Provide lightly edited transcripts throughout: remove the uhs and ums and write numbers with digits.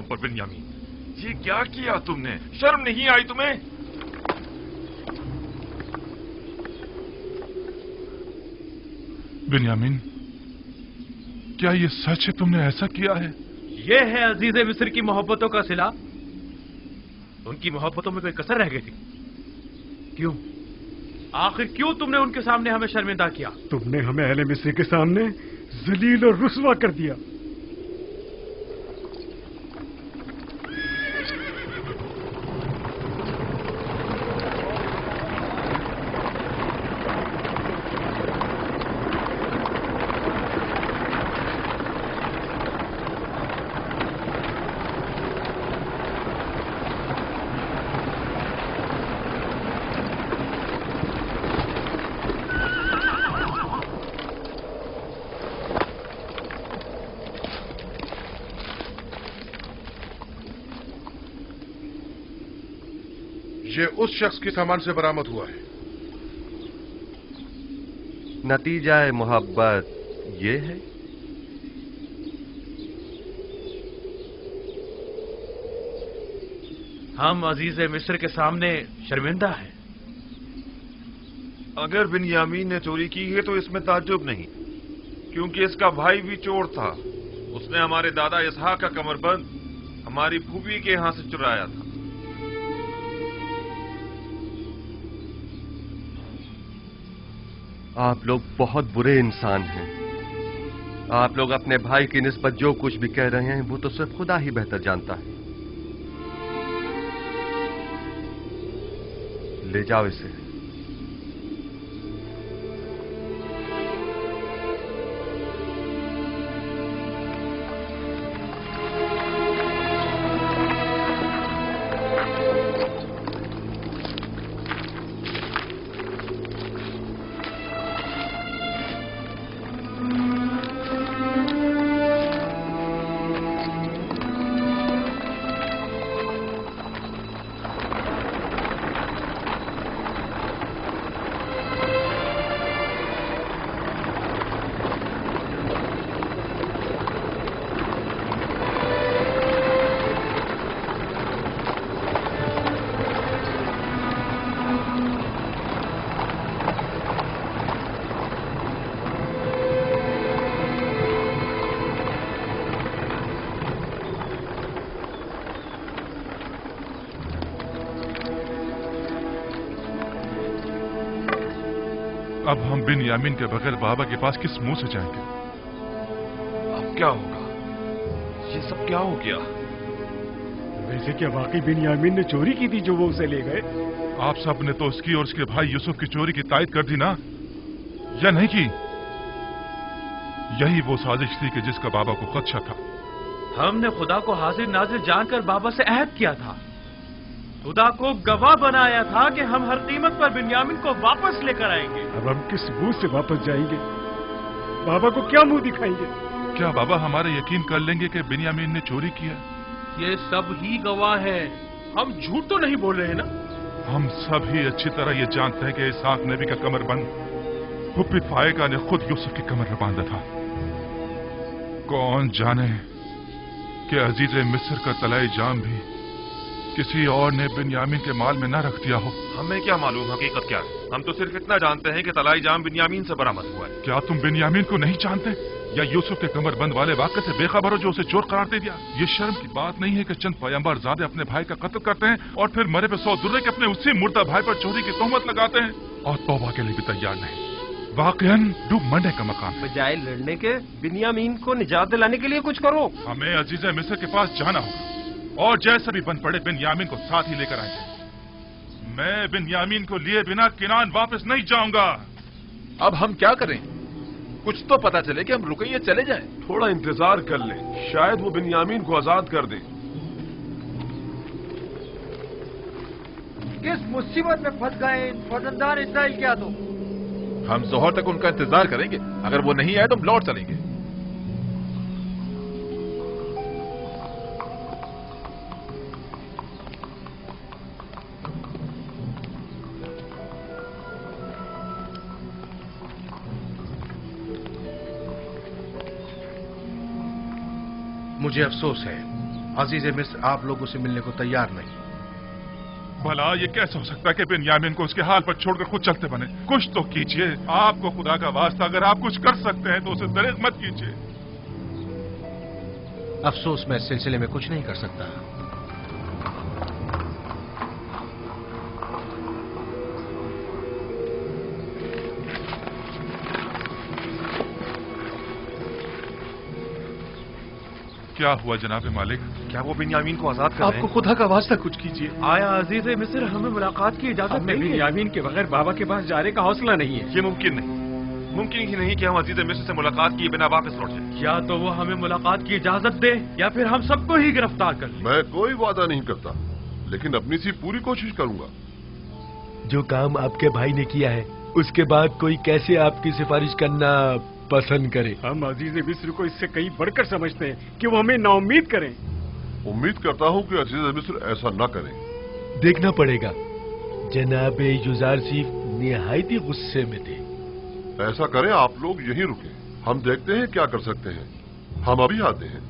पर बिन्यामीन, ये क्या किया तुमने? शर्म नहीं आई तुम्हें? बिन्यामीन, क्या ये सच है तुमने ऐसा किया है? ये है अजीज मिस्र की मोहब्बतों का सिला। उनकी मोहब्बतों में कोई कसर रह गई थी? क्यों? आखिर क्यों तुमने उनके सामने हमें शर्मिंदा किया? तुमने हमें अहले मिस्र के सामने जलील और रुस्वा कर दिया। ये उस शख्स के सामान से बरामद हुआ है। नतीजा मोहब्बत ये है। हम अजीज मिस्र के सामने शर्मिंदा हैं। अगर बिन्यामीन ने चोरी की है तो इसमें ताज्जुब नहीं, क्योंकि इसका भाई भी चोर था। उसने हमारे दादा इसहाक का कमरबंद हमारी फूफी के यहां से चुराया था। आप लोग बहुत बुरे इंसान हैं। आप लोग अपने भाई की निस्बत जो कुछ भी कह रहे हैं वो तो सिर्फ खुदा ही बेहतर जानता है। ले जाओ इसे। अब हम बिन्यामीन के बगैर बाबा के पास किस मुंह से जाएंगे? अब क्या होगा? ये सब क्या हो गया? वैसे क्या वाकई बिन्यामीन ने चोरी की थी जो वो उसे ले गए? आप सब ने तो उसकी और उसके भाई यूसुफ की चोरी की तायद कर दी ना, या नहीं की? यही वो साजिश थी कि जिसका बाबा को खदशा था। हमने खुदा को हाजिर नाजिर जानकर बाबा से अहद किया था, खुदा को गवाह बनाया था कि हम हर कीमत पर बिन्यामीन को वापस लेकर आएंगे। अब हम किस मुंह से वापस जाएंगे? बाबा को क्या मुंह दिखाएंगे? क्या बाबा हमारे यकीन कर लेंगे कि बिन्यामीन ने चोरी किया? ये सब ही गवाह है, हम झूठ तो नहीं बोल रहे हैं ना? हम सब ही अच्छी तरह ये जानते हैं कि इसहाक नबी का कमरबंद फुप्पी फायका ने खुद यूसुफ की कमर में बांधा था। कौन जाने कि अजीज मिस्र का तलाई जाम भी किसी और ने बिन्यामीन के माल में न रख दिया हो। हमें क्या मालूम हकीकत क्या है? हम तो सिर्फ इतना जानते हैं कि तलाई जाम बिन्यामीन से बरामद हुआ है। क्या तुम बिन्यामीन को नहीं जानते, या यूसुफ के कमरबंद वाले वाक़े से बेखबर हो जो उसे चोर करार दे दिया? ये शर्म की बात नहीं है कि चंद पैगंबरज़ादे अपने भाई का कत्ल करते हैं और फिर मरे पे 100 दुर्रे के अपने उसी मुर्दा भाई पर चोरी की तोहमत लगाते हैं और तौबा के लिए भी तैयार नहीं। वाकईन डूब मंडे का मकान है। बजाय लड़ने के बिन्यामीन को निजात दिलाने के लिए कुछ करो। हमें अजीज मिस्र के पास जाना होगा और जैसे भी बन पड़े बिन्यामीन को साथ ही लेकर आएंगे। मैं बिन्यामीन को लिए बिना किनान वापस नहीं जाऊंगा। अब हम क्या करें? कुछ तो पता चले कि हम रुके या चले जाएं। थोड़ा इंतजार कर ले, शायद वो बिन्यामीन को आजाद कर दे। किस मुसीबत में फंस गए इन फर्जंदान इसराइल क्या? तो हम जोहर तक उनका इंतजार करेंगे, अगर वो नहीं आए तो हम लौट चलेंगे। मुझे अफसोस है अजीज मिस्र आप लोगों से मिलने को तैयार नहीं। भला ये कैसे हो सकता है कि बिन्यामीन को उसके हाल पर छोड़कर खुद चलते बने? कुछ तो कीजिए, आपको खुदा का वास्ता अगर आप कुछ कर सकते हैं तो उसे दरेक मत कीजिए। अफसोस मैं इस सिलसिले में कुछ नहीं कर सकता। क्या हुआ जनाब मालिक? क्या वो बिन्यामीन को आजाद कर रहे आपको हैं? खुदा का वास्ता कुछ कीजिए। आया अजीज मिस्र हमें मुलाकात की इजाजत हमें नहीं है। बिन्यामीन के बगैर बाबा के पास जाने का हौसला नहीं है। ये मुमकिन नहीं, मुमकिन ही नहीं कि हम अजीज मिस्र से मुलाकात किए बिना वापस लौट जाएं। या तो वो हमें मुलाकात की इजाजत दे या फिर हम सबको ही गिरफ्तार कर ले। मैं कोई वादा नहीं करता, लेकिन अपनी सी पूरी कोशिश करूंगा। जो काम आपके भाई ने किया है उसके बाद कोई कैसे आपकी सिफारिश करना पसंद करे? हम अजीज मिस्र को इससे कहीं बढ़कर समझते हैं कि वो हमें नाउम्मीद करें। उम्मीद करता हूं कि अजीज मिस्र ऐसा न करें। देखना पड़ेगा। जनाब युजारसीफ निहायती गुस्से में थे। ऐसा करें, आप लोग यहीं रुकें, हम देखते हैं क्या कर सकते हैं। हम अभी आते हैं।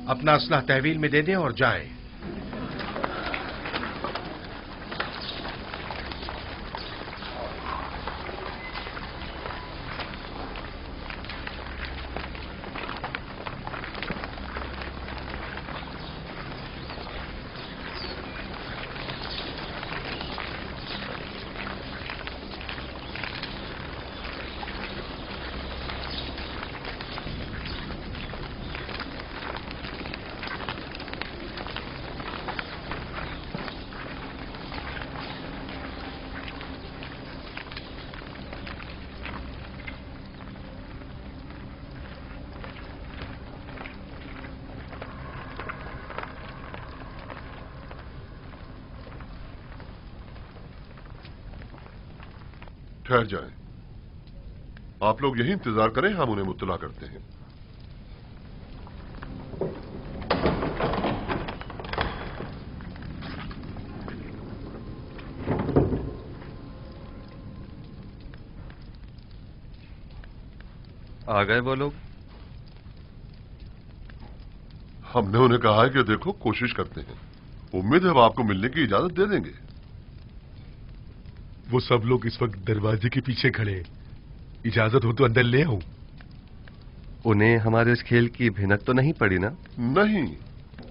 अपना असला तहवील में दे दें और जाएं। ठहर जाएं। आप लोग यही इंतजार करें, हम उन्हें मुत्तला करते हैं। आ गए वो लोग? हमने उन्हें कहा है कि देखो, कोशिश करते हैं। उम्मीद है वो आपको मिलने की इजाजत दे देंगे। वो सब लोग इस वक्त दरवाजे के पीछे खड़े हैं। इजाजत हो तो अंदर ले आऊं? उन्हें हमारे इस खेल की भिनक तो नहीं पड़ी ना? नहीं,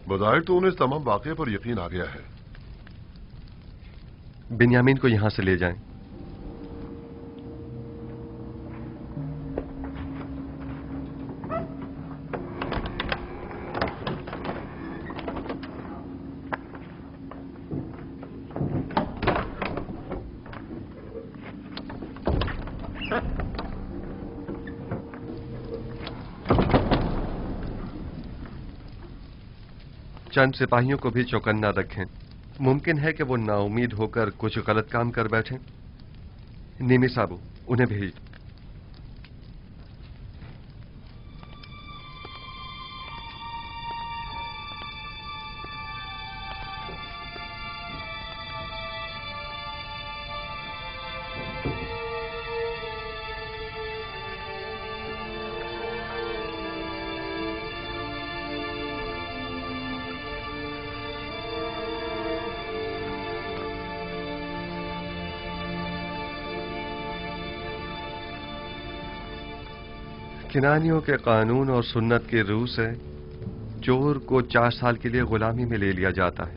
बज़ाहिर तो उन्हें इस तमाम वाक़े पर यकीन आ गया है। बिन्यामीन को यहां से ले जाएं। चंद सिपाहियों को भी चौकन्ना रखें। मुमकिन है कि वो नाउमीद होकर कुछ गलत काम कर बैठें। नीमी साबू, उन्हें भेज। किनानियों के कानून और सुन्नत की रूह से चोर को 4 साल के लिए गुलामी में ले लिया जाता है।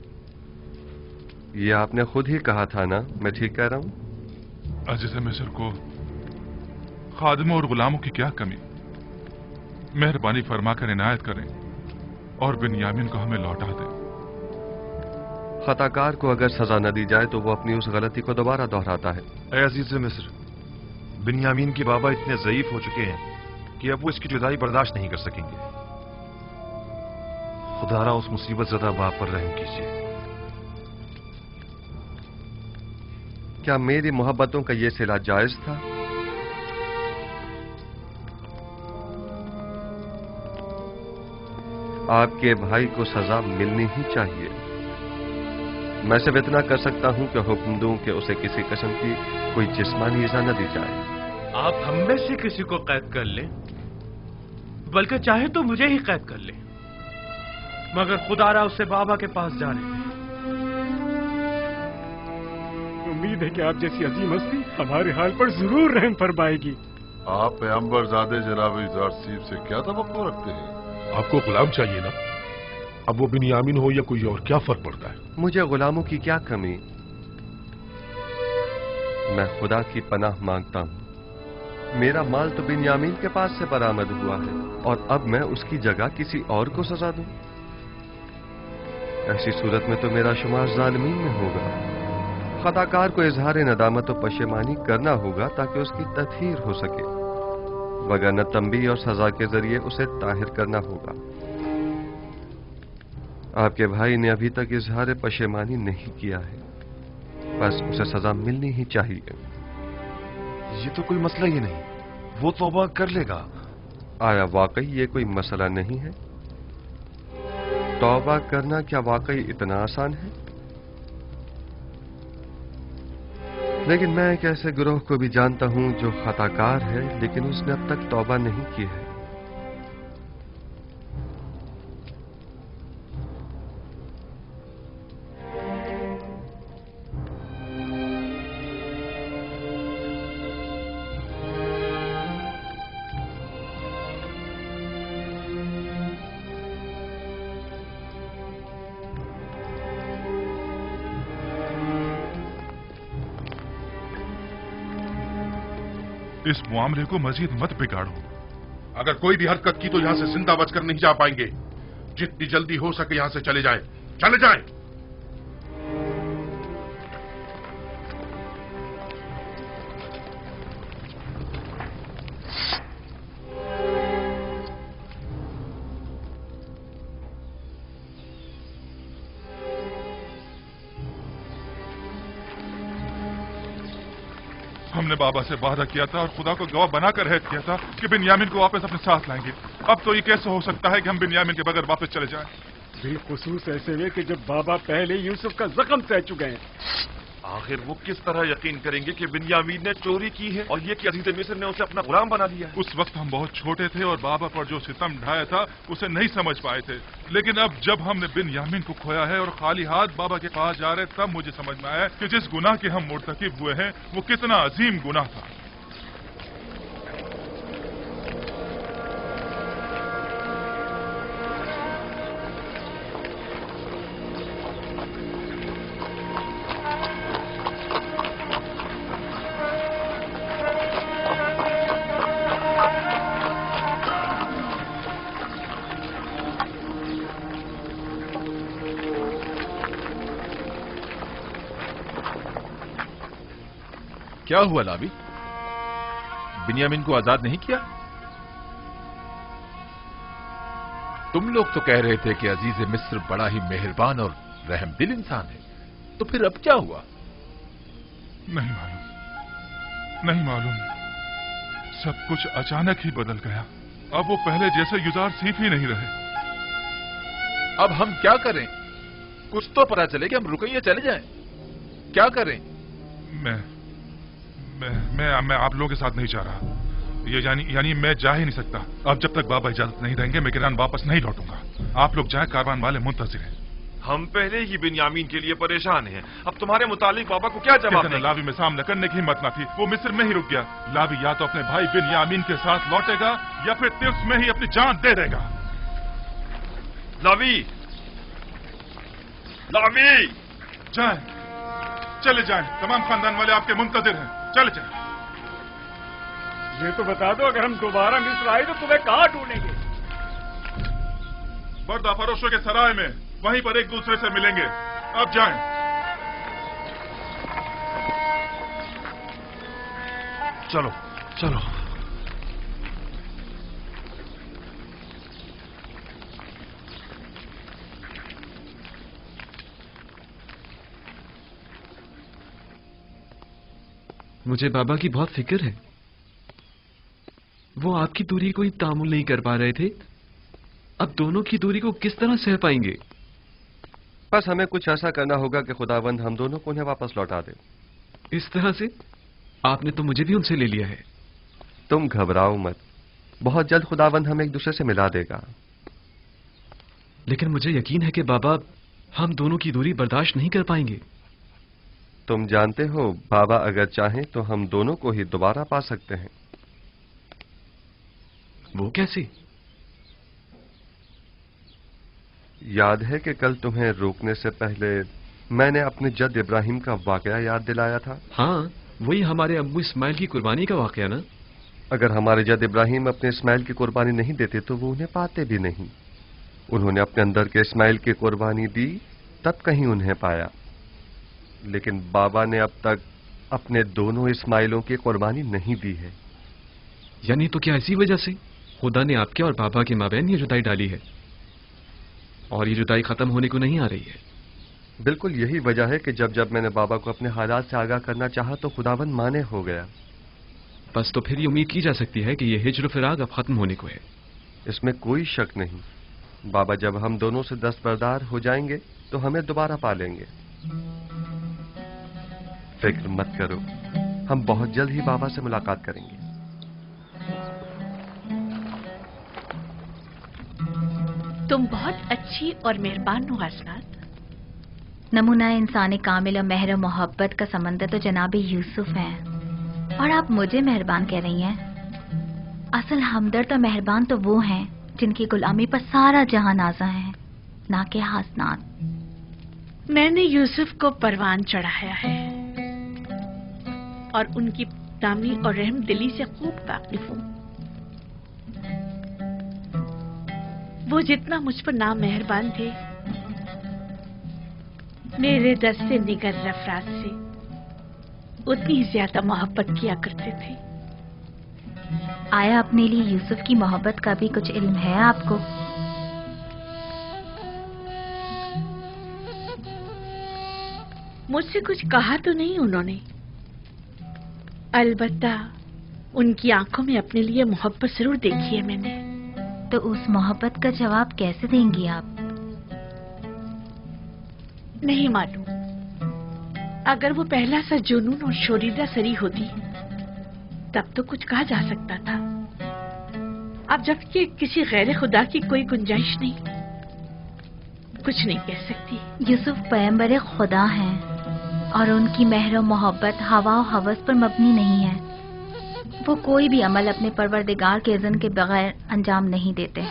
ये आपने खुद ही कहा था ना? मैं ठीक कह रहा हूं? अजीज मिस्र को खादिमों और गुलामों की क्या कमी? मेहरबानी फरमा कर इनायत करें और बिन्यामीन को हमें लौटा दें। खताकार को अगर सजा न दी जाए तो वो अपनी उस गलती को दोबारा दोहराता है। ऐ अजीज मिस्र, बिन्यामीन के बाबा इतने ज़ईफ हो चुके हैं कि अब वो इसकी जुदाई बर्दाश्त नहीं कर सकेंगे। खुदारा उस मुसीबत ज़दा बाप पर रहम कीजिए। क्या मेरी मोहब्बतों का ये सिला जायज था? आपके भाई को सजा मिलनी ही चाहिए। मैं सिर्फ इतना कर सकता हूं कि हुक्म दूं कि उसे किसी किस्म की कोई जिस्मानी इजा न दी जाए। आप हम में से किसी को कैद कर लें, बल्कि चाहे तो मुझे ही कैद कर लें, मगर खुदारा उससे बाबा के पास जाने दें। उम्मीद है कि आप जैसी अजीम हस्ती हमारे हाल पर जरूर रहम फरमाएगी। आप पैगंबर ज़ादे जनाब ज़ारसीब से क्या तवक्को रखते हैं? आपको गुलाम चाहिए ना? अब वो बिन्यामीन हो या कोई और, क्या फर्क पड़ता है? मुझे गुलामों की क्या कमी? मैं खुदा की पनाह मांगता हूं। मेरा माल तो बिन्यामीन के पास से बरामद हुआ है और अब मैं उसकी जगह किसी और को सजा दूं? ऐसी सूरत में तो मेरा शुमार जालिमीन में होगा। खताकार को इजहार नदामत और पशेमानी करना होगा ताकि उसकी तत्हीर हो सके, वगरना तंबी और सजा के जरिए उसे ताहिर करना होगा। आपके भाई ने अभी तक इजहार पशेमानी नहीं किया है, बस उसे सजा मिलनी ही चाहिए। ये तो कोई मसला ही नहीं, वो तौबा कर लेगा। आया वाकई ये कोई मसला नहीं है? तौबा करना क्या वाकई इतना आसान है? लेकिन मैं एक ऐसे गिरोह को भी जानता हूं जो खताकार है लेकिन उसने अब तक तौबा नहीं की है। इस मामले को मजीद मत बिगाड़ो। अगर कोई भी हरकत की तो यहां से जिंदा बचकर नहीं जा पाएंगे। जितनी जल्दी हो सके यहां से चले जाएं, चले जाएं। हमने बाबा से वादा किया था और खुदा को गवाह बनाकर रहद किया था कि बिन्यामीन को वापस अपने साथ लाएंगे। अब तो ये कैसे हो सकता है कि हम बिन्यामीन के बगैर वापस चले जाएं? बिलखुसूस ऐसे में कि जब बाबा पहले यूसुफ का जख्म सह चुके हैं। आखिर वो किस तरह यकीन करेंगे कि बिन्यामीन ने चोरी की है और ये कि अजीज मिस्र ने उसे अपना गुलाम बना लिया है? उस वक्त हम बहुत छोटे थे और बाबा पर जो सितम ढाया था उसे नहीं समझ पाए थे, लेकिन अब जब हमने बिन्यामीन को खोया है और खाली हाथ बाबा के पास जा रहे, तब मुझे समझ में आया कि जिस गुनाह के हम मुर्तकिब हुए हैं वो कितना अजीम गुनाह था। क्या हुआ लावी? बिन्यामीन को आजाद नहीं किया? तुम लोग तो कह रहे थे कि अजीज मिस्र बड़ा ही मेहरबान और रहमदिल इंसान है, तो फिर अब क्या हुआ? नहीं मालूम। सब कुछ अचानक ही बदल गया। अब वो पहले जैसे युजार सीफ ही नहीं रहे। अब हम क्या करें? कुछ तो पता चले कि हम रुकइए चले जाएं। क्या करें? मैं आप लोगों के साथ नहीं जा रहा। ये यानी मैं जा ही नहीं सकता। अब जब तक बाबा इजाजत नहीं देंगे मैं किरान वापस नहीं लौटूंगा। आप लोग जाएं, कारवान वाले मुंतजिर हैं। हम पहले ही बिन्यामीन के लिए परेशान हैं। अब तुम्हारे मुतालिक बाबा को क्या जवाब दें? लावी में सामना करने की हिम्मत न थी, वो मिस्र में ही रुक गया। लावी या तो अपने भाई बिन्यामीन के साथ लौटेगा या फिर तिर्स में ही अपनी जान दे देगा। लावी जाएं, चले जाएं। तमाम खानदान वाले आपके मुंतजिर हैं। चले जाएं। ये तो बता दो, अगर हम दोबारा मिस्र आए तो तुम्हें कहाँ ढूंढेंगे? बर्दा फरोशों के सराय में, वहीं पर एक दूसरे से मिलेंगे। अब जाएं। चलो चलो। मुझे बाबा की बहुत फिक्र है। वो आपकी दूरी को ही तामुल नहीं कर पा रहे थे, अब दोनों की दूरी को किस तरह सह पाएंगे? बस हमें कुछ ऐसा करना होगा कि खुदावंद हम दोनों को उन्हें वापस लौटा दे। इस तरह से? आपने तो मुझे भी उनसे ले लिया है। तुम घबराओ मत, बहुत जल्द खुदावंद हमें एक दूसरे से मिला देगा। लेकिन मुझे यकीन है कि बाबा हम दोनों की दूरी बर्दाश्त नहीं कर पाएंगे। तुम जानते हो बाबा अगर चाहें तो हम दोनों को ही दोबारा पा सकते हैं। वो कैसे? याद है कि कल तुम्हें रोकने से पहले मैंने अपने जद इब्राहिम का वाकया याद दिलाया था? हाँ, वही हमारे अब्बू इस्माइल की कुर्बानी का वाकया ना? अगर हमारे जद इब्राहिम अपने इस्माइल की कुर्बानी नहीं देते तो वो उन्हें पाते भी नहीं। उन्होंने अपने अंदर के इस्माइल की कुर्बानी दी, तब कहीं उन्हें पाया। लेकिन बाबा ने अब तक अपने दोनों इस्माइलों की कुर्बानी नहीं दी है। यानी तो क्या इसी वजह से खुदा ने आपके और बाबा के माबैन ये जुदाई डाली है, और ये जुदाई खत्म होने को नहीं आ रही है? बिल्कुल यही वजह है कि जब जब मैंने बाबा को अपने हालात से आगाह करना चाहा तो खुदावन माने हो गया। बस तो फिर ये उम्मीद की जा सकती है कि ये हिज्र फिराक अब खत्म होने को है। इसमें कोई शक नहीं। बाबा जब हम दोनों से दस्तबरदार हो जाएंगे तो हमें दोबारा पा लेंगे। फिक्र मत करो, हम बहुत जल्द ही बाबा से मुलाकात करेंगे। तुम बहुत अच्छी और मेहरबान हो हसनात। नमूना इंसानी कामिल और मेहर मोहब्बत का समंदर तो जनाब यूसुफ है, और आप मुझे मेहरबान कह रही हैं। असल हमदर्द और मेहरबान तो वो हैं जिनकी गुलामी पर सारा जहां नाज़ा है, ना कि हसनात। मैंने यूसुफ को परवान चढ़ाया है और उनकी तामी और रहम दिली से खूब वाकिफ हूँ। वो जितना मुझ पर ना मेहरबान थे, मेरे दस्ते निगर अफराद से उतनी ज्यादा मोहब्बत किया करते थे। आया अपने लिए यूसुफ की मोहब्बत का भी कुछ इल्म है आपको? मुझसे कुछ कहा तो नहीं उन्होंने, अलबत्ता उनकी आंखों में अपने लिए मोहब्बत जरूर देखी है मैंने। तो उस मोहब्बत का जवाब कैसे देंगी आप? नहीं मालूम। अगर वो पहला सा जुनून और शोरीदा सरी होती तब तो कुछ कहा जा सकता था। अब जबकि किसी गैर खुदा की कोई गुंजाइश नहीं, कुछ नहीं कह सकती। यूसुफ पैगंबर खुदा हैं और उनकी मेहर और मोहब्बत हवा और हवस पर मबनी नहीं है। वो कोई भी अमल अपने परवरदिगार के इज़्न के बगैर अंजाम नहीं देते।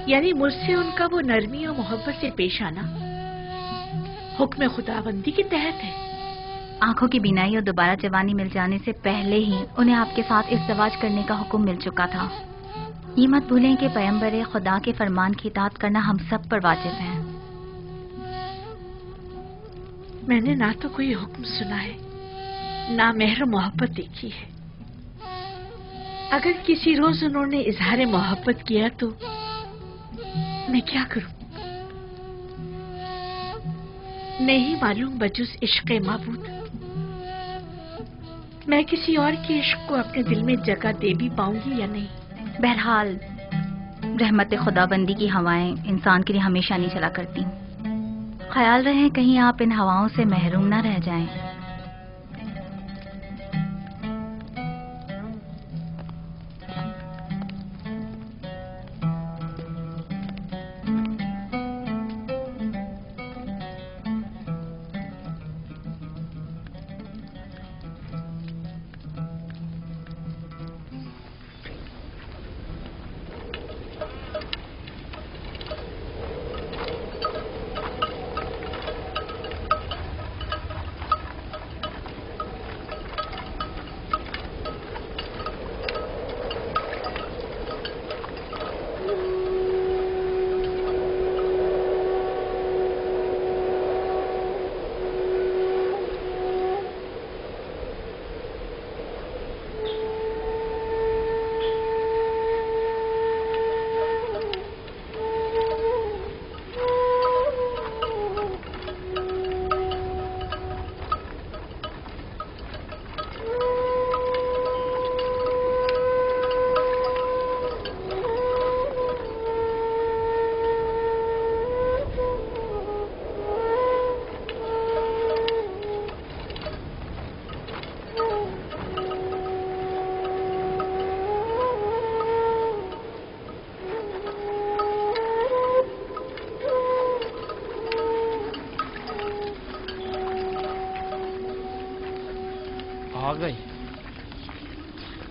यानी मुझसे उनका वो नरमी और मोहब्बत से पेश आना हुक्म खुदाबंदी के तहत है। आंखों की बीनाई और दोबारा जवानी मिल जाने से पहले ही उन्हें आपके साथ इज़्दिवाज करने का हुक्म मिल चुका था। ये मत भूलें कि पैगंबर खुदा के फरमान की इताअत करना हम सब पर वाजिब है। मैंने ना तो कोई हुक्म सुना है, ना मेहर मोहब्बत देखी है। अगर किसी रोज उन्होंने इजहार मोहब्बत किया तो मैं क्या करूं? नहीं मालूम बजुस इश्क़ माबूद मैं किसी और के इश्क को अपने दिल में जगह दे भी पाऊंगी या नहीं। बहरहाल रहमत खुदाबंदी की हवाएं इंसान के लिए हमेशा नहीं चला करती। ख्याल रहे कहीं आप इन हवाओं से महरूम ना रह जाएं।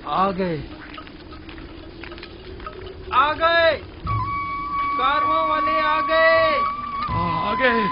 आ गए कारवां वाले आ गए। आ गए।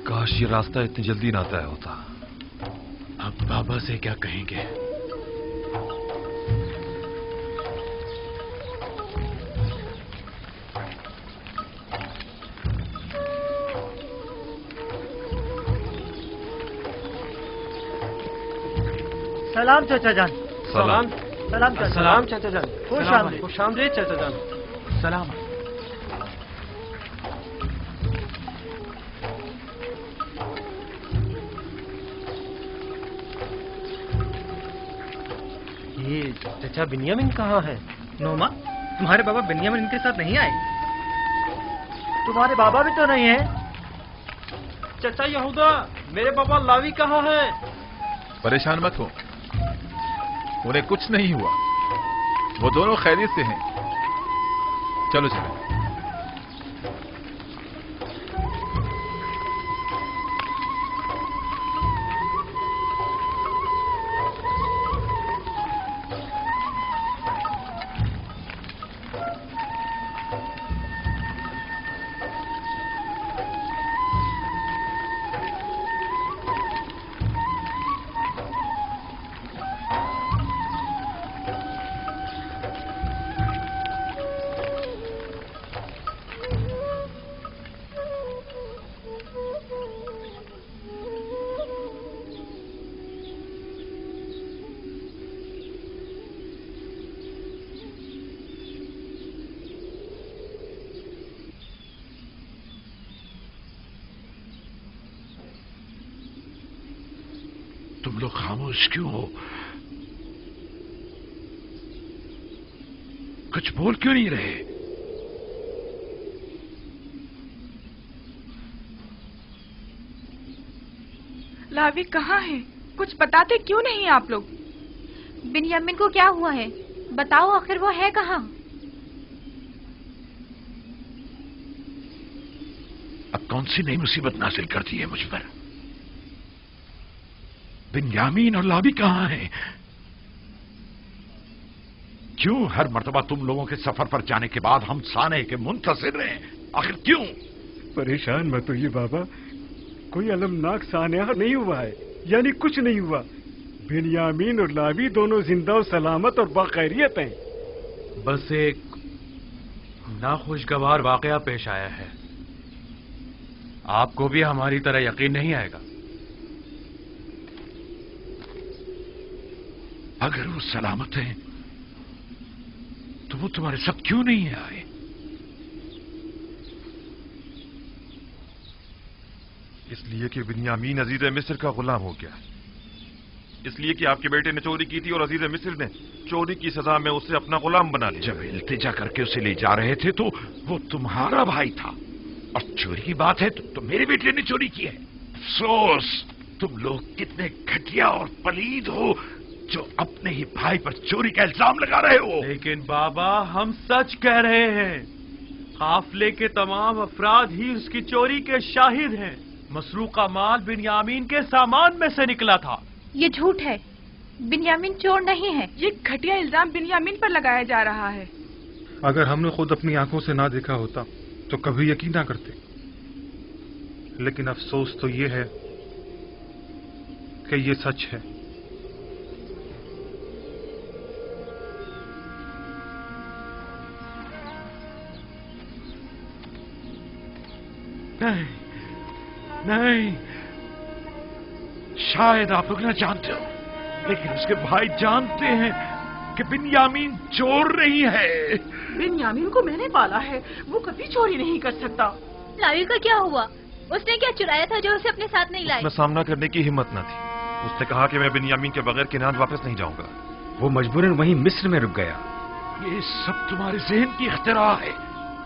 काश ये रास्ता इतनी जल्दी ना तय होता। अब बाबा से क्या कहेंगे? सलाम चाचा जान। सलाम। सलाम चाचा। सलाम चाचा जान। खुश आमदीद चाचा जान। सलाम। ये चाचा बिन्यामिन कहाँ है? नोमा, तुम्हारे बाबा बिन्यामिन इनके साथ नहीं आए? तुम्हारे बाबा भी तो नहीं है। चाचा यहूदा, मेरे बाबा लावी कहाँ है? परेशान मत हो, उन्हें कुछ नहीं हुआ, वो दोनों खैरियत से हैं। चलो चलो। तुम लोग खामोश क्यों हो? कुछ बोल क्यों नहीं रहे? लावी कहाँ है? कुछ बताते क्यों नहीं आप लोग? बिन्यामिन को क्या हुआ है? बताओ, आखिर वो है कहाँ? अब कौन सी नई मुसीबत नाजिल कर दी है मुझ पर? बिन्यामीन और लावी कहाँ हैं? क्यों हर मर्तबा तुम लोगों के सफर पर जाने के बाद हम साने के मुंतज़िर रहे? आखिर क्यों? परेशान मत होइए बाबा, कोई अलमनाक सान्या नहीं हुआ है, यानी कुछ नहीं हुआ। बिन्यामीन और लावी दोनों जिंदा और सलामत और बाखैरियत हैं। बस एक नाखुशगवार वाकया पेश आया है। आपको भी हमारी तरह यकीन नहीं आएगा। अगर वो सलामत हैं तो वो तुम्हारे साथ क्यों नहीं आए? इसलिए कि बिन्यामीन अजीज मिस्र का गुलाम हो गया। इसलिए कि आपके बेटे ने चोरी की थी और अजीज मिस्र ने चोरी की सजा में उसे अपना गुलाम बना लिया। जब इल्तिजा करके उसे ले जा रहे थे तो वो तुम्हारा भाई था, और चोरी की बात है तो मेरे बेटे ने चोरी की है। अफसोस, तुम लोग कितने घटिया और पलीद हो जो अपने ही भाई पर चोरी का इल्जाम लगा रहे हो। लेकिन बाबा, हम सच कह रहे हैं। काफिले के तमाम अफराद ही उसकी चोरी के शाहिद हैं। मसरूका माल बिन्यामीन के सामान में से निकला था। ये झूठ है, बिन्यामीन चोर नहीं है। ये घटिया इल्जाम बिन्यामीन पर लगाया जा रहा है। अगर हमने खुद अपनी आंखों से ना देखा होता तो कभी यकीन ना करते। लेकिन अफसोस तो ये है कि ये सच है। नहीं, नहीं, शायद आप लोग ना जानते हो, लेकिन उसके भाई जानते हैं कि बिन्यामीन चोर नहीं है। बिन्यामीन को मैंने पाला है, वो कभी चोरी नहीं कर सकता। लावी का क्या हुआ? उसने क्या चुराया था जो उसे अपने साथ नहीं लाए? उसमें सामना करने की हिम्मत न थी। उसने कहा कि मैं बिन्यामीन के बगैर किनान वापस नहीं जाऊंगा। वो मजबूरन वहीं मिस्र में रुक गया। ये सब तुम्हारे जहन की इख्तिरा है।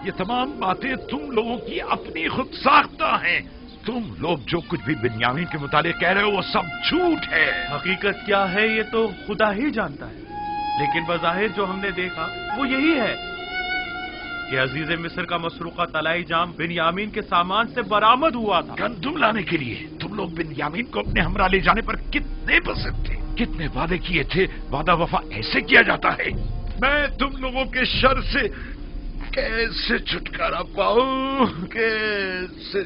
ये तमाम बातें तुम लोगों की अपनी खुद साख्ता हैं। तुम लोग जो कुछ भी बिन्यामीन के मुतालिक कह रहे हो वो सब झूठ है। हकीकत क्या है ये तो खुदा ही जानता है, लेकिन बज़ाहिर जो हमने देखा वो यही है कि अजीज मिस्र का मसरूका तलाई जाम बिन्यामीन के सामान से बरामद हुआ था। गंदुम लाने के लिए तुम लोग बिन्यामीन को अपने हमरा ले जाने पर कितने पसंद थे, कितने वादे किए थे। वादा वफा ऐसे किया जाता है। मैं तुम लोगों के शर से कैसे छुटकारा पाऊं, कैसे?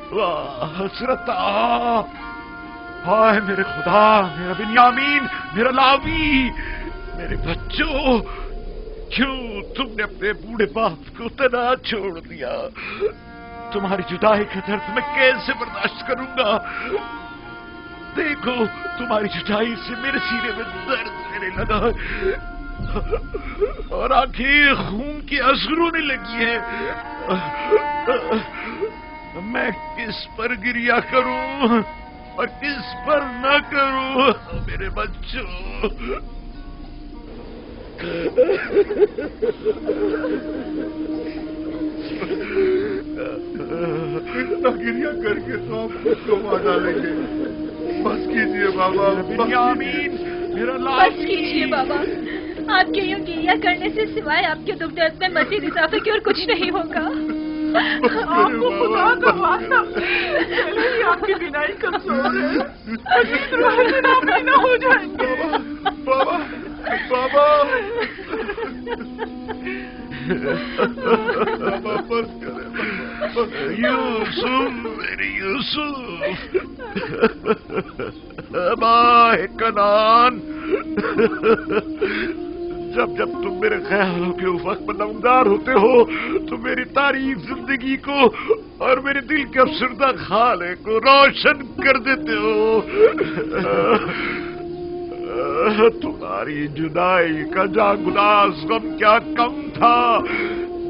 वाह हसरत! हाय मेरे खुदा, मेरा बिन्यामीन, मेरा लावी, मेरे बच्चों, क्यों तुमने अपने बूढ़े बाप को तना छोड़ दिया? तुम्हारी जुदाई का दर्द मैं कैसे बर्दाश्त करूंगा? देखो तुम्हारी जुदाई से मेरे सीने में दर्द देने लगा और आंखें खून की आंसू रोने लगी है। मैं किस पर गिरिया करूं और किस पर न करूं? मेरे बच्चों, इतना गिरिया करके तो आप खुद को मार डालेंगे। बस कीजिए बाबा, बिन्यामीन मेरा बस कीजिए बाबा। आपके यूं गिरिया करने से सिवाय आपके दुख दर्द में मजीद इजाफे की और कुछ नहीं होगा। आपको खुदा का वास्ता, चलिए आपकी बिनाई कमजोर है, आप ना हो जाएंगे। बाबा, बाबा, बस करें। यूसुफ, मेरे यूसुफ, माए कनान, जब जब तुम मेरे ख्यालों के उफक पर नमदार होते हो तो मेरी तारीफ जिंदगी को और मेरे दिल के अफसरदा खाले को रोशन कर देते हो। तुम्हारी जुदाई का जागुदास गम क्या कम था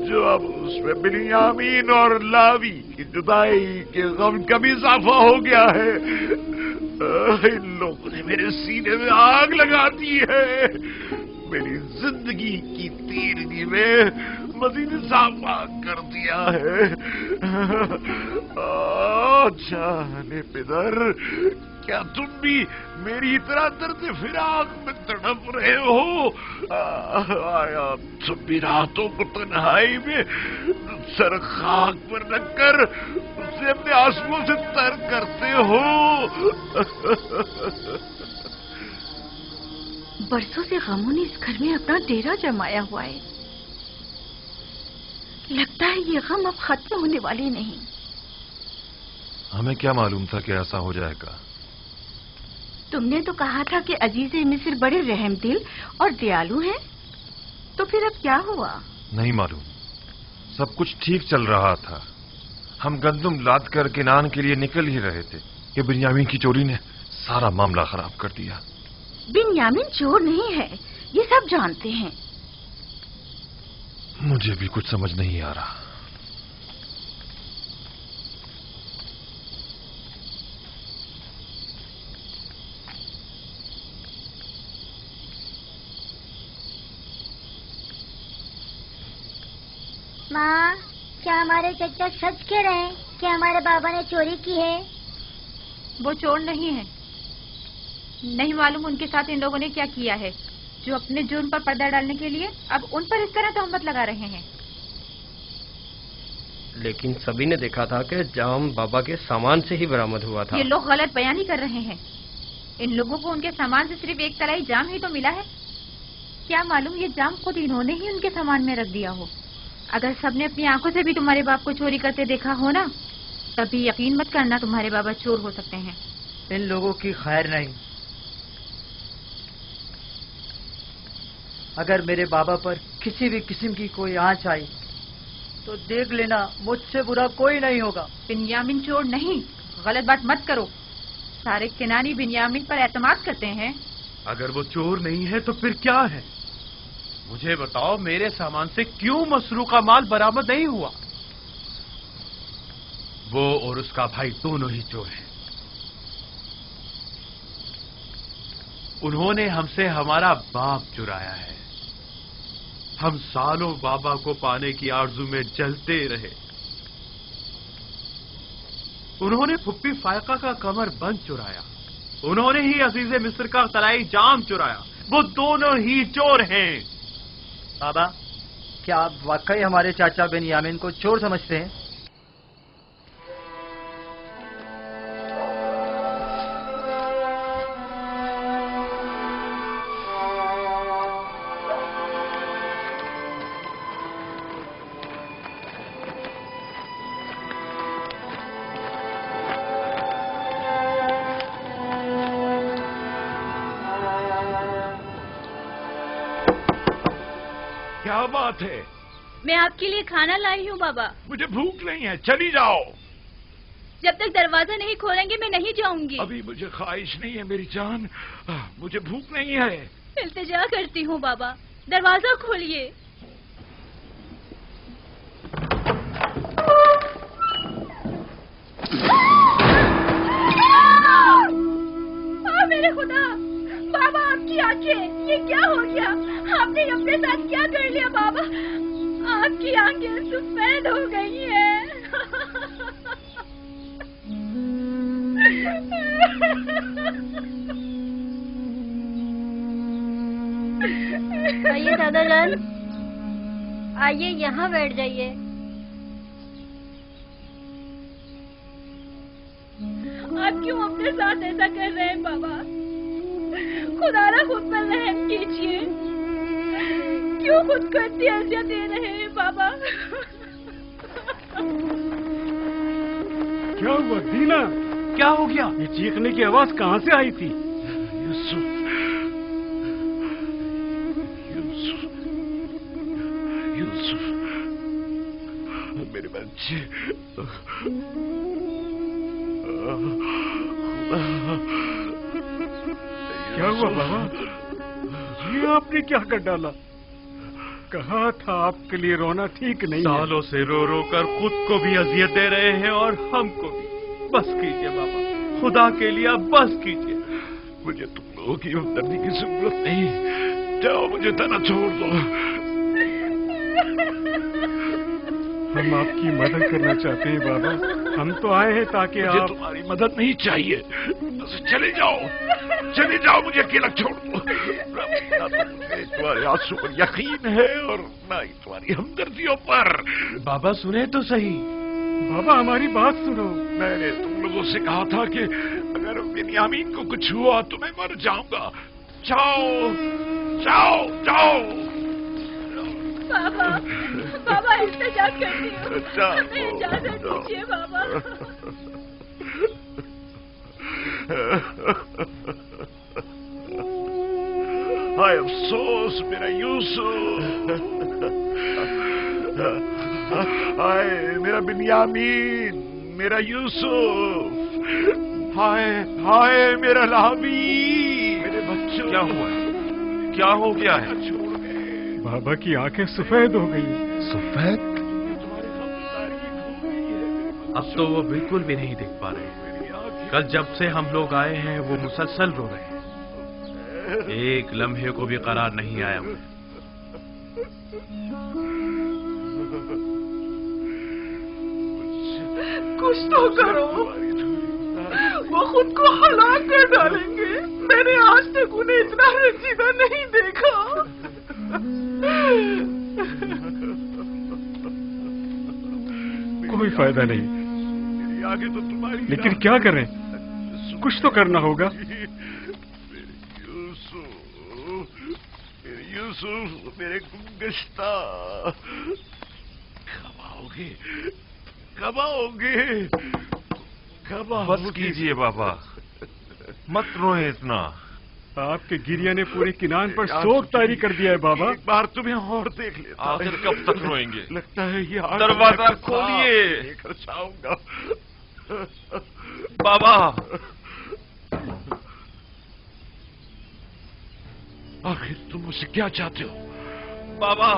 जो अब उसमें बिन्यामीन और लावी की जुदाई के गम का भी इजाफा हो गया है। इन लोगों ने मेरे सीने में आग लगा दी है, मेरी जिंदगी की तीरगी में मजीद इजाफा कर दिया है। जाने पिदर, क्या तुम भी मेरी तरह दर्द फिराक में तड़प रहे हो? आया तुम भी रातों को तन्हाई में सर खाक पर रखकर उसे अपने आंसुओं से तर करते हो? बरसों से गमों ने इस घर में अपना डेरा जमाया हुआ है। लगता है ये गम अब खत्म होने वाले नहीं। हमें क्या मालूम था कि ऐसा हो जाएगा? तुमने तो कहा था कि अजीज मिस्र बड़े रहमदिल और दयालु हैं, तो फिर अब क्या हुआ? नहीं मालूम, सब कुछ ठीक चल रहा था। हम गंदुम लाद कर किनान के लिए निकल ही रहे थे कि बिन्यामीन की चोरी ने सारा मामला खराब कर दिया। बिन्यामीन चोर नहीं है, ये सब जानते हैं। मुझे भी कुछ समझ नहीं आ रहा। माँ, क्या हमारे चचा सच कह रहे हैं कि हमारे बाबा ने चोरी की है? वो चोर नहीं है। नहीं मालूम उनके साथ इन लोगों ने क्या किया है जो अपने जुर्म पर पर्दा डालने के लिए अब उन पर इस तरह तहमत लगा रहे हैं। लेकिन सभी ने देखा था कि जाम बाबा के सामान से ही बरामद हुआ था। ये लोग गलत बयानी कर रहे हैं। इन लोगों को उनके सामान से सिर्फ एक तलाई जाम ही तो मिला है। क्या मालूम ये जाम खुद इन्होंने ही उनके सामान में रख दिया हो। अगर सबने अपनी आंखों से भी तुम्हारे बाप को चोरी करते देखा हो ना, तभी यकीन मत करना तुम्हारे बाबा चोर हो सकते हैं। इन लोगों की खैर नहीं। अगर मेरे बाबा पर किसी भी किस्म की कोई आंच आई तो देख लेना मुझसे बुरा कोई नहीं होगा। बिन्यामीन चोर नहीं, गलत बात मत करो। सारे किनानी बिन्यामीन पर एतमाद करते हैं। अगर वो चोर नहीं है तो फिर क्या है? मुझे बताओ, मेरे सामान से क्यों मसरूका माल बरामद नहीं हुआ? वो और उसका भाई दोनों ही चोर हैं। उन्होंने हमसे हमारा बाप चुराया है। हम सालों बाबा को पाने की आरजू में जलते रहे। उन्होंने फुप्पी फायका का कमर बंद चुराया। उन्होंने ही अजीज मिस्र का तलाई जाम चुराया। वो दोनों ही चोर हैं। बाबा, क्या आप वाकई हमारे चाचा बेनियामिन को चोर समझते हैं? क्या बात है? मैं आपके लिए खाना लाई हूँ बाबा। मुझे भूख नहीं है, चली जाओ। जब तक दरवाजा नहीं खोलेंगे मैं नहीं जाऊंगी। अभी मुझे ख्वाहिश नहीं है मेरी जान, मुझे भूख नहीं है। इल्तिजा करती हूँ बाबा, दरवाजा खोलिए। मेरे खुदा, बाबा आपकी आंखें, ये क्या हो गया? आपने अपने साथ क्या कर लिया बाबा? आपकी आंखें सफेद हो गई हैं। आइए दादाजान, आइए यहाँ बैठ जाइए। आप क्यों अपने साथ ऐसा कर रहे हैं बाबा? खुदारा खुद पर रहम कीजिए। क्यों खुद को इतनी अज़ियत दे रहे हैं बाबा? क्या हुआ दीना? क्या हो गया? ये चीखने की आवाज कहाँ से आई थी? यूसुफ, यूसुफ, मेरे बच्चे। क्या हुआ बाबा? ये आपने क्या कर डाला? कहा था आपके लिए रोना ठीक नहीं है। सालों से रो रो कर खुद को भी अजियत दे रहे हैं और हमको भी। बस कीजिए बाबा, खुदा के लिए बस कीजिए। मुझे तुम लोगों की हमदर्दी की जरूरत नहीं। जाओ, मुझे तना छोड़ दो। हम आपकी मदद करना चाहते हैं बाबा। हम तो आए हैं ताकि मुझे आप... तुम्हारी मदद नहीं चाहिए। बस चले जाओ, चले जाओ, मुझे अकेला छोड़ दो। ना तो मुझे तुम्हारे आंसू पर यकीन है और ना ही तुम्हारी हमदर्दियों पर। बाबा सुने तो सही। बाबा हमारी बात सुनो। मैंने तुम लोगों से कहा था कि अगर बिन्यामीन को कुछ हुआ तो मैं मर जाऊंगा। जाओ, जाओ, जाओ। बाबा, बाबा इल्तिजा करती हूँ, हमें इजाजत दीजिए बाबा। हाय अफसोस मेरा यूसुफ, हाय मेरा बिन्यामीन, मेरा यूसुफ, हाय हाय मेरा लावी, मेरे बच्चों। क्या हुआ है? क्या हो गया है? बाबा की आंखें सफेद हो गई। सफेद? अब तो वो बिल्कुल भी नहीं देख पा रहे। कल जब से हम लोग आए हैं वो मुसलसल रो रहे हैं। एक लम्हे को भी करार नहीं आया उन्हें। कुछ तो करो, वो खुद को हलाक कर डालेंगे। मैंने आज तक उन्हें इतना रंजीदा नहीं देखा। कोई फायदा नहीं। आगे तो तुम्हारी, लेकिन क्या करें? कुछ तो करना होगा। यूसुफ, मेरे गुमगश्ता, कब आओगे? कब आओगे? कब आओगे? बस कीजिए बाबा, मत रोए इतना। आपके गिरिया ने पूरे किनान पर शोक तारी कर दिया है बाबा। एक बार तुम्हें और देख लेता। आखिर कब तक रोएंगे? लगता है ये दरवाजा खोलिए। लेकर जाऊंगा। बाबा, आखिर तुम मुझसे क्या चाहते हो? बाबा,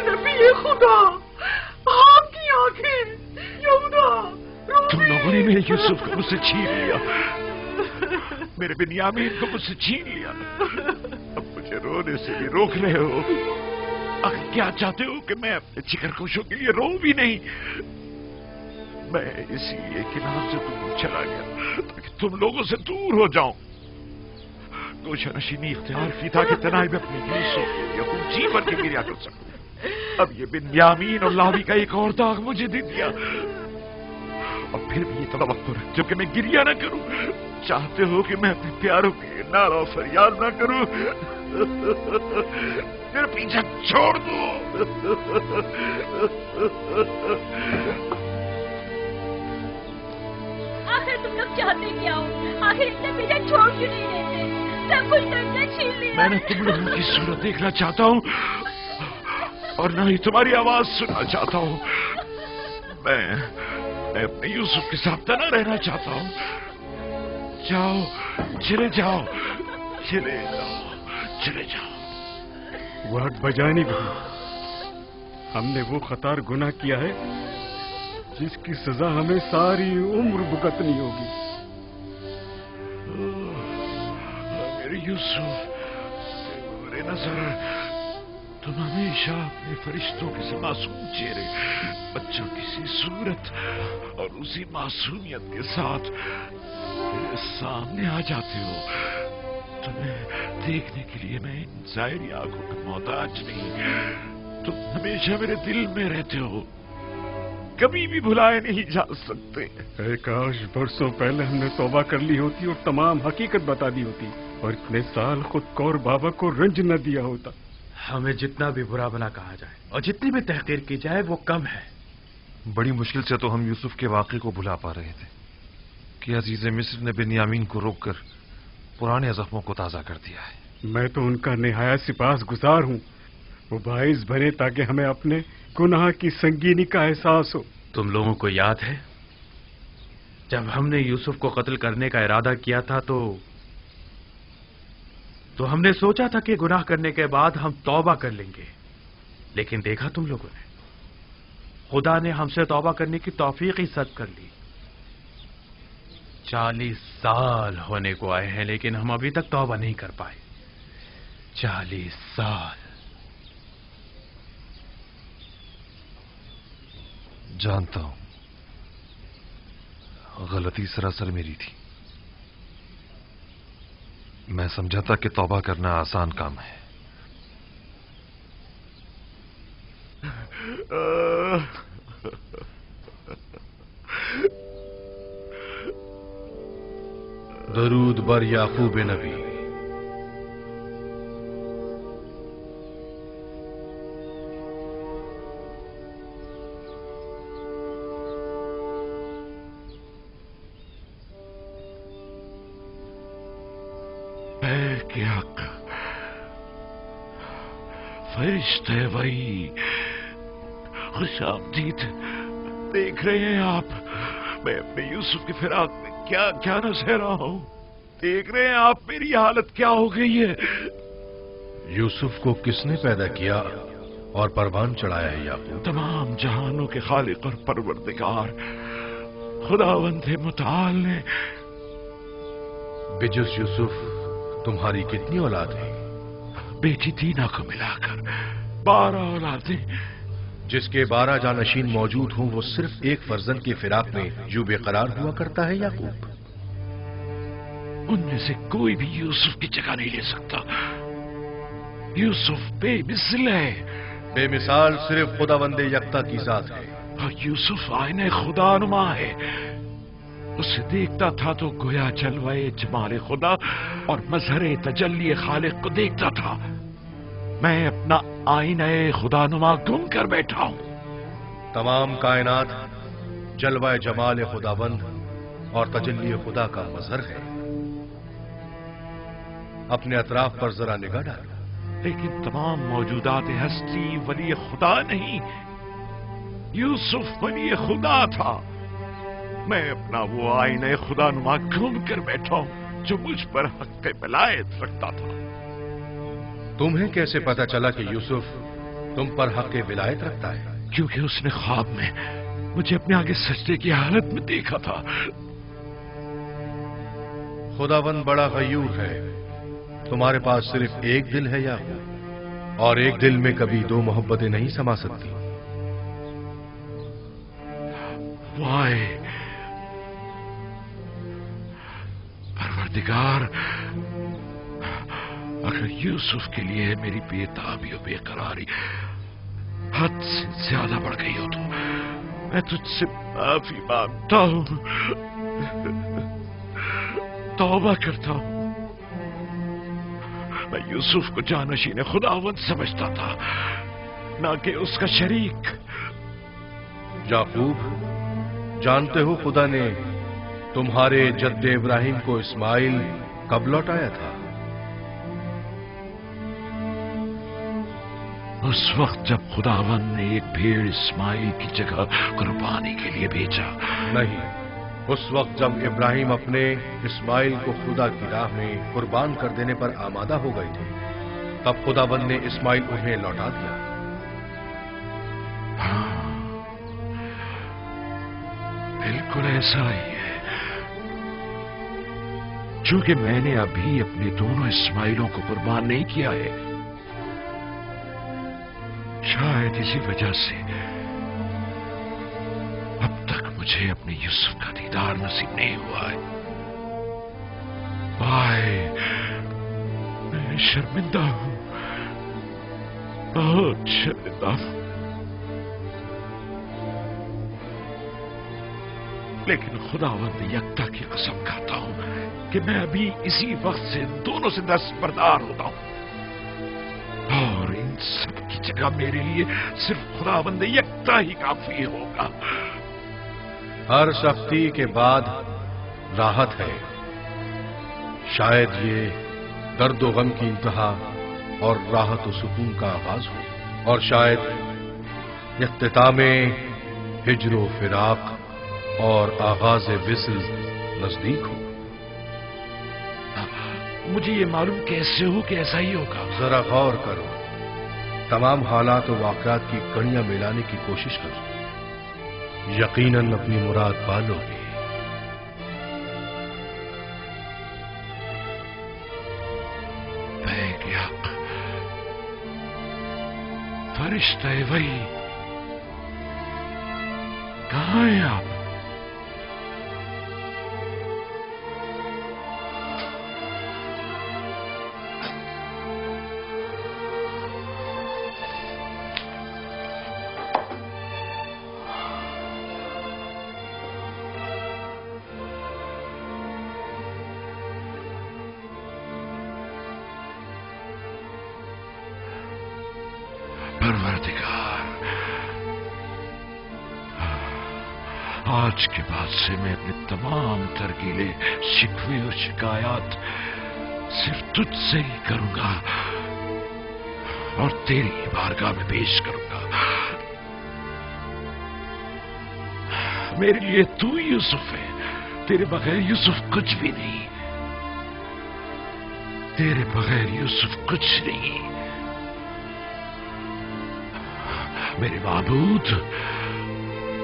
नबी खुदा, आपकी आंखें, यहूदा نے یوسف کو مجھ سے چھین لیا، میرے بنیامین کو مجھ سے چھین لیا، اب مجھے رونے سے بھی روک رہے ہو؟ آخر کیا چاہتے ہو کہ میں اپنے جگر کوشوں کے لیے رو بھی نہیں؟ میں اسی لیے کنار سے دور چلا گیا تاکہ تم لوگوں سے دور ہو جاؤں۔ گوشہ نشینی اختیار کی تھا کہ تنہائی میں اپنے یوسف کے لیے خون جی بھر کے گریا کر سکوں۔ اب یہ بنیامین اور لاوی کا ایک اور داغ مجھے دے دیا، اور پھر بھی یہ توقع رکھتے ہو کہ میں گریا نہ کروں؟ چاہتے ہو کہ میں اپنے پیاروں کے لیے نعرہ و فریاد نہ کروں؟ میرا پیچھا چھوڑ دو۔ آخر تم لوگ چاہتے کیا ہو؟ آخر اتنے پیچھا چھوڑ کیوں نہیں دیتے؟ سب کچھ تم نے چھین لیا۔ میں نے تم لوگوں کی صورت دیکھنا چاہتا ہوں اور نہ ہی تمہاری آواز سننا چاہتا ہوں۔ میں اپنے یوسف کے ساتھ نہ رہنا چاہتا ہوں۔ جاؤ، چلے جاؤ، چلے جاؤ، چلے جاؤ۔ واٹ بجانی بھی ہم نے وہ خطار گناہ کیا ہے جس کی سزا ہمیں ساری عمر بھگتنی ہوگی۔ میرے یوسف، میرے نظر تم ہمیشہ اپنے فرشتوں کے سے معصوم چہرے، بچوں کی سی صورت اور اسی معصومیت کے ساتھ میرے سامنے آ جاتے ہو۔ تمہیں دیکھنے کے لیے میں ان ظاہری آنکھوں کا محتاج نہیں، تم ہمیشہ میرے دل میں رہتے ہو، کبھی بھی بھلائے نہیں جا سکتے۔ اے کاش برسوں پہلے ہم نے توبہ کر لی ہوتی اور تمام حقیقت بتا دی ہوتی، اور اتنے سال خود کو اور بابا کو رنج نہ دیا ہوتا۔ ہمیں جتنا بھی برا بنا کہا جائے اور جتنی بھی تحقیر کی جائے وہ کم ہے۔ بڑی مشکل سے تو ہم یوسف کے واقعے کو بھلا پا رہے تھے کہ عزیز مصر نے بنیامین کو روک کر پرانے زخموں کو تازہ کر دیا ہے۔ میں تو ان کا نہایت سپاس گزار ہوں، وہ باعث بنے تاکہ ہمیں اپنے گناہ کی سنگینی کا احساس ہو۔ تم لوگوں کو یاد ہے جب ہم نے یوسف کو قتل کرنے کا ارادہ کیا تھا تو ہم نے سوچا تھا کہ گناہ کرنے کے بعد ہم توبہ کر لیں گے، لیکن دیکھا تم لوگوں نے خدا نے ہم سے توبہ کرنے کی توفیق ہی صد کر لی۔ 40 سال ہونے کو آئے ہیں لیکن ہم ابھی تک توبہ نہیں کر پائے۔ 40 سال۔ جانتا ہوں غلطی سراسر میری تھی، میں سمجھا تھا کہ توبہ کرنا آسان کام ہے۔ درود بر یعقوب نبی۔ فرشتے وہی، خوش آمدید۔ دیکھ رہے ہیں آپ میں اپنے یوسف کی فراق میں کیا کیا نہ سہ رہا ہوں؟ دیکھ رہے ہیں آپ میری حالت کیا ہو گئی ہے؟ یوسف کو کس نے پیدا کیا اور پروان چڑھایا ہے یعقوب؟ تمام جہانوں کے خالق اور پروردگار خداوند متعال نے۔ بجز یوسف تمہاری کتنی اولاد ہے؟ بیٹی دینا کو ملا کر 12 اولادیں۔ جس کے 12 جانشین موجود ہوں وہ صرف ایک فرزند کی فراق میں یوں بے قرار ہوا کرتا ہے یعقوب؟ ان میں سے کوئی بھی یوسف کی جگہ نہیں لے سکتا۔ یوسف بے مثل ہے۔ بے مثال صرف خداوند یکتا کی ذات ہے۔ اور یوسف آئینہ خدا نما ہے، اسے دیکھتا تھا تو گویا جلوے جمال خدا اور مظہر تجلی خالق کو دیکھتا تھا۔ میں اپنا آئینہ خدا نما گم کر بیٹھا ہوں۔ تمام کائنات جلوہ جمال خداوند اور تجلی خدا کا مظہر ہے۔ اپنے اطراف پر ذرا نگاہ ڈالو۔ لیکن تمام موجودات ہستی ولی خدا نہیں، یوسف ولی خدا تھا۔ میں اپنا وہ آئینہ خدا نما گم کر بیٹھا ہوں جو مجھ پر حق ولایت رکھتا تھا۔ تمہیں کیسے پتا چلا کہ یوسف تم پر حق ولایت رکھتا ہے؟ کیونکہ اس نے خواب میں मुझे अपने आगे सजदे की हालत में देखा था। खुदावंद बड़ा गयूर है। तुम्हारे पास सिर्फ एक दिल है या और एक दिल में कभी दो मोहब्बतें नहीं समा सकती। वाय परवरदिगार, अगर यूसुफ के लिए मेरी बेताबी और बेकरारी हद से ज्यादा बढ़ गई हो तो मैं तुझसे माफी मांगता हूं, तौबा करता हूं। मैं यूसुफ को जानशीन खुदावंद समझता था, ना कि उसका शरीक। याकूब, जानते हो खुदा ने तुम्हारे जद्दे इब्राहिम को इस्माइल कब लौटाया था? उस वक्त जब खुदावंद ने एक भेड़ इस्माइल की जगह कुर्बानी के लिए भेजा। नहीं, उस वक्त जब इब्राहिम अपने इस्माइल को खुदा की राह में कुर्बान कर देने पर आमादा हो गए थे, तब खुदावंद ने इस्माइल उन्हें लौटा दिया। हाँ, बिल्कुल ऐसा ही है। चूंकि मैंने अभी अपने दोनों इस्माइलों को कुर्बान नहीं किया है, शायद इसी वजह से अब तक मुझे अपने यूसुफ का दीदार नसीब नहीं हुआ है। भाई, मैं शर्मिंदा हूं, बहुत शर्मिंदा हूं। लेकिन खुदावंद यकता की कसम खाता हूं कि मैं अभी इसी वक्त से दोनों से दस्तबरदार होता हूं, और इन सब की जगह मेरे लिए सिर्फ खुदावंद यकता ही काफी होगा। हर सख्ती के बाद राहत है। शायद ये दर्द व गम की इंतहा और राहत व सुकून का आगाज हो, और शायद इख्तितामे हिज्र व फिराक और आगाज विस्ल नजदीक हो। मुझे ये मालूम कैसे हो कि ऐसा ही होगा? जरा गौर करो, तमाम हालात और वाक़यात की कड़ियां मिलाने की कोशिश करो, यकीनन अपनी मुराद पालोगे। फरिश्ते वही, कहाँ हैं आप? आज के बाद से मैं अपने तमाम तरकीले, शिकवे और शिकायत सिर्फ तुझसे ही करूंगा और तेरी बारगाह में पेश करूंगा। मेरे लिए तू यूसुफ है, तेरे बगैर यूसुफ कुछ भी नहीं, तेरे बगैर यूसुफ कुछ नहीं। मेरे माबूद,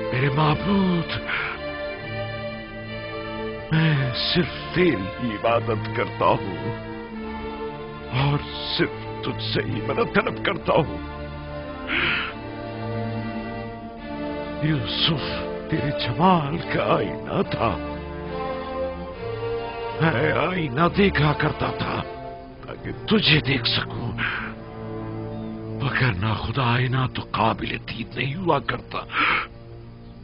मेरे माबूद, मैं सिर्फ तेरी ही इबादत करता हूं और सिर्फ तुझसे ही मदद तलब करता हूं। यूसुफ तेरे जमाल का आईना था, मैं आईना देखा करता था ताकि तुझे देख सकूं, मगर ना खुदा आईना तो काबिल दीद नहीं हुआ करता।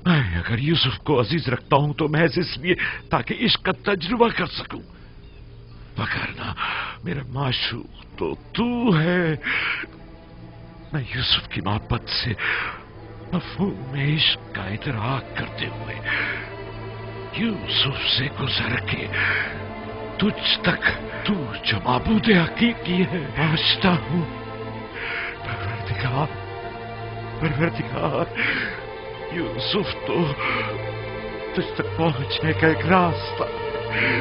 मैं अगर यूसुफ को अजीज रखता हूं तो महज इसलिए ताकि इश्क का तजुर्बा कर सकूं, मगर ना मेरा माशूक तो तू है। मैं यूसुफ की मोहब्बत से मफहूम में इश्क का इतराक करते हुए यूसुफ से गुजर के तुझ तक, तू जो माबूद हकीकी है, पहुंचता हूं। परवरदिगार, परवरदिगार, यूसुफ तो तुझ तक पहुंचने का एक रास्ता है।